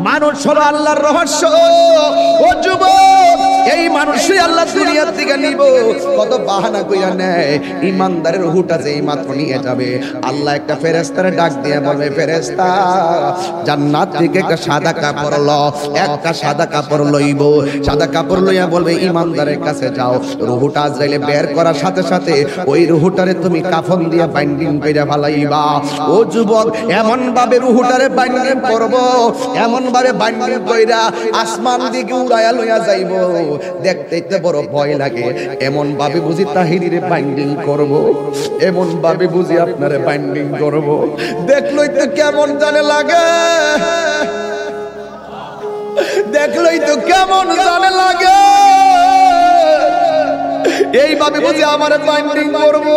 মানুষ হলো আল্লাহর রহস্য। ও যুবক, এই মানুষই আল্লাহ দুনিয়ার থেকে নিব কত বাহানা কইরা নেয়। ইমানদারের রূহটা যেই মাত্র নিয়ে যাবে, আল্লাহ একটা ফেরেশতারে ডাক দিয়ে বলবে, ফেরেশতা জান্নাত থেকে একটা সাদা কাপড় লো, একটা সাদা কাপড় লইব। সাদা কাপড় লইয়া বলবে ইমানদারের কাছে যাও। রূহটা আজরাইলে বের করার সাথে সাথে ওই রূহটারে তুমি কাফন দিয়া বাইন্ডিং কইরা ফালাইবা। ও যুবক, এমন ভাবে রূহটারে বাইন্ডিং করব, এমন ভাবে বাইন্ডিং কইরা আসমান দিকে উড়াইয়া লইয়া যাইব, দেখতে বড় ভয় লাগে। এমন ভাবে বুঝি তাহিরিরে বাইন্ডিং করব, এমন ভাবে বুঝি আপনারে বাইন্ডিং করব, দেখলই তো কেমন জানে লাগে, দেখলই তো কেমন জানে লাগে। এইভাবে বুঝি আমার বাইন্ডিং করব।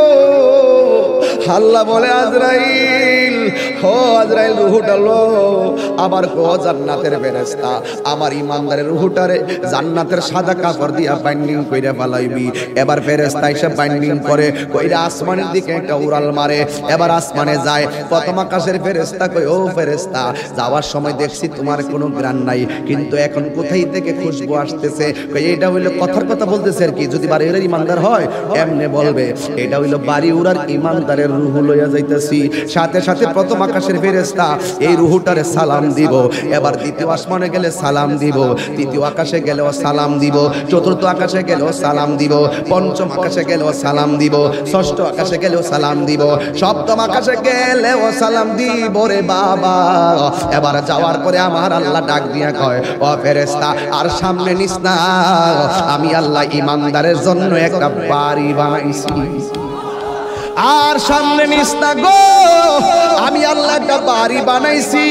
আল্লাহ বলে, আজরাইল, ও আজরাইল রূহটা লো। আবার কো জান্নাতের ফেরেশতা, আমার ইমানদারের রূহটারে জান্নাতের সাদা কাপড় দিয়া বাইন্ডিং কইরা ফালাইবি। এবার ফেরেশতা এসে বাইন্ডিং করে কইরা আসমানের দিকে একটা উড়াল মারে। এবার আসমানে যায়। প্রথম আকাশের ফেরেশতা কই, ও ফেরেশতা, যাওয়ার সময় দেখছি তোমার কোনো গ্রাণ নাই, কিন্তু এখন কোথায় থেকে খুশবু আসতেছে? কই এটা হইলো কথার কথা বলতেছে আর কি। যদি বাড়ি উড়ার ইমানদার হয় এমনে বলবে, এটা হইলো বাড়ি উড়ার ইমানদারের রূহ লইয়া যাইতাছি। সাথে সাথে প্রথম আকাশের ফেরেশতা এই রূহটারে সালাম দিব। এবার দ্বিতীয় আসমানে গেলে সালাম দিব, তৃতীয় আকাশে গেলেও সালাম দিব, চতুর্থ আকাশে গেলেও সালাম দিব, পঞ্চম আকাশে গেলেও সালাম দিব, ষষ্ঠ আকাশে গেলেও সালাম দিব, সপ্তম আকাশে গেলেও সালাম দিব রে বাবা। এবার যাওয়ার পরে আমার আল্লাহ ডাক দিয়া কয়, ও ফেরেশতা আর সামনে নিস না, আমি আল্লাহ ইমানদারের জন্য একটা বাড়ি বানাইছি। আর সামনে নিস না গো, আমি আল্লাহ একটা বাড়ি বানাইছি।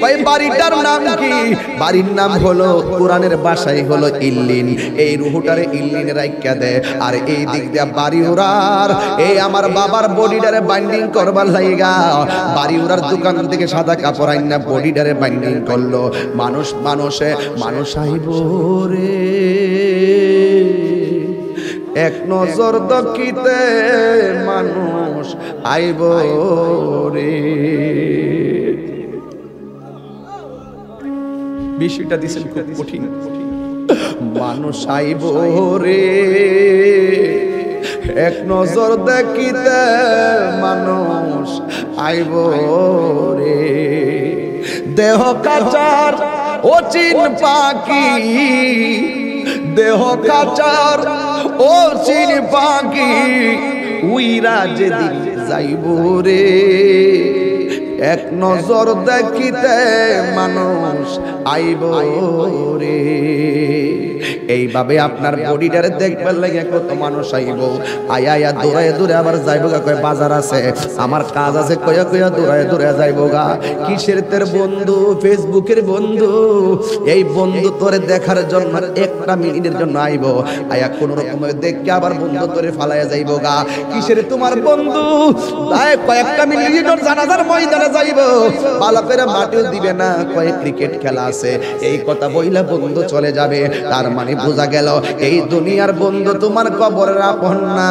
ওই বাড়িটার নাম কি? বাড়ির নাম হলো, কোরআনের ভাষায় হলো ইল্লিন। এই রূহটারে ইল্লিনে রাইখা দে। আর এই দিক দিয়া বাড়ি উড়ার এই আমার বাবার বডিটারে বাইন্ডিং করবার লাইগা বাড়ি উড়ার দোকান থেকে সাদা কাপড় আইনা বডিটারে বাইন্ডিং করলো। মানুষ আইব রে, এক নজর দেখিতে মানুষ আইব রে। বিষয়টা দিছেন খুব কঠিন। মানুষ আইব রে, এক নজর দেখিতে মানুষ আইব রে। দেহ কাচার ও চিন পাখি, দেহ কাচার ও চিন পাখি, উইরা যেদিন যাইব রে, এক নজর দেখিতে মানুষ আইব রে। এইভাবে আপনার বডিটারে দেখবার লাগে কত মানুষ আইব। আয়া দৌড়ায় দৌড়ে আবার যাইব গা, কয় বাজার আছে, আমার কাজ আছে, কয়া দৌড়ায় দৌড়ে যাইব গা। কিসের তোর বন্ধু? ফেসবুকের বন্ধু। এই বন্ধু তোরে দেখার জন্য একটা মিনিটের জন্য আইব, আয়া কোন রকমের দেখকে আবার বন্ধু তোরে ফালাইয়া যাইব গা। কিসের তোমার বন্ধু? কয়েকটা মিনিটের জানাজার ময়দানে যাইব, ভালো করে মাটিও দিবে না, কয় ক্রিকেট খেলা আছে, এই কথা বইলা বন্ধু চলে যাবে। তার মানে বোঝা গেল এই দুনিয়ার বন্ধু তোমার কবরের আপন না।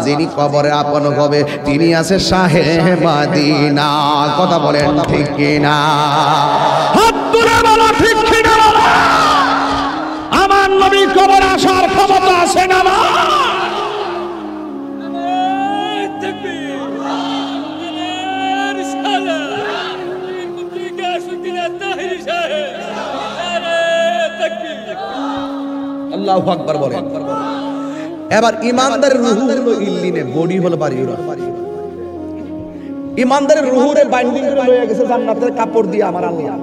যিনি কবরের আপন হবে তিনি আছে শাহে মদিনা। কথা বলেন ঠিক কিনা? হাত তুলে বলো ঠিক কিনা? আমার নবী কবর আসার ক্ষমতা আছে না? আল্লাহু আকবার বলেন। এবার ইমানদারের রূহ হলো ইল্লিনে, বডি হলো বাড়িউরা। ইমানদারের রূহরে বাইন্ডিং করে লয়ে গেছে জান্নাতের কাপড় দিয়ে আমার আল্লাহ।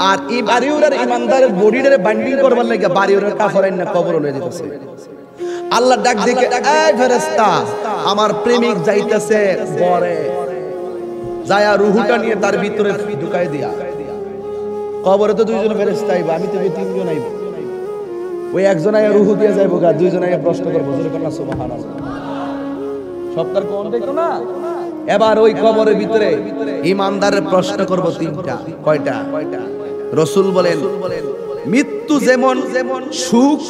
আর এই বাড়িউরার ইমানদারের বডিটারে বাইন্ডিং করবার লাগা বাড়িউরার কাপড় আইনা কবরে লয়ে যেতেছে। আল্লাহ ডাক দেখে, এই ফেরেশতা, আমার প্রেমিক যাইতেছে বরে, যায়া রূহটা নিয়ে তার ভিতরে ঢুকাই দিয়া। কবরে তো দুইজন ফেরেশতা আইবা, আমি তো তিনজন আইব। ওই একজন আয়া রূহ দিয়ে যাইবো গা, দুইজন আয়া প্রশ্ন করবো, সুবহানাল্লাহ। সপ্তাহ কোন দেখো না। এবার ওই কবরের ভিতরে ইমানদারের প্রশ্ন করবো তিনটা। কয়টা? রাসূল বলেন, মৃত্যু যেমন সুখ,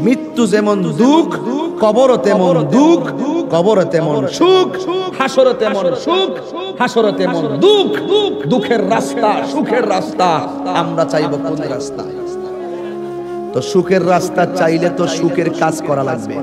মৃত্যু যেমন দুঃখ, কবরও তেমন দুঃখ, কবরে তেমন সুখ, হাসরে তেমন সুখ, হাসরে তেমন দুঃখ। দুঃখের রাস্তা, সুখের রাস্তা, আমরা চাইব কোন রাস্তা? তো সুখের রাস্তা চাইলে তো সুখের কাজ করা লাগবে।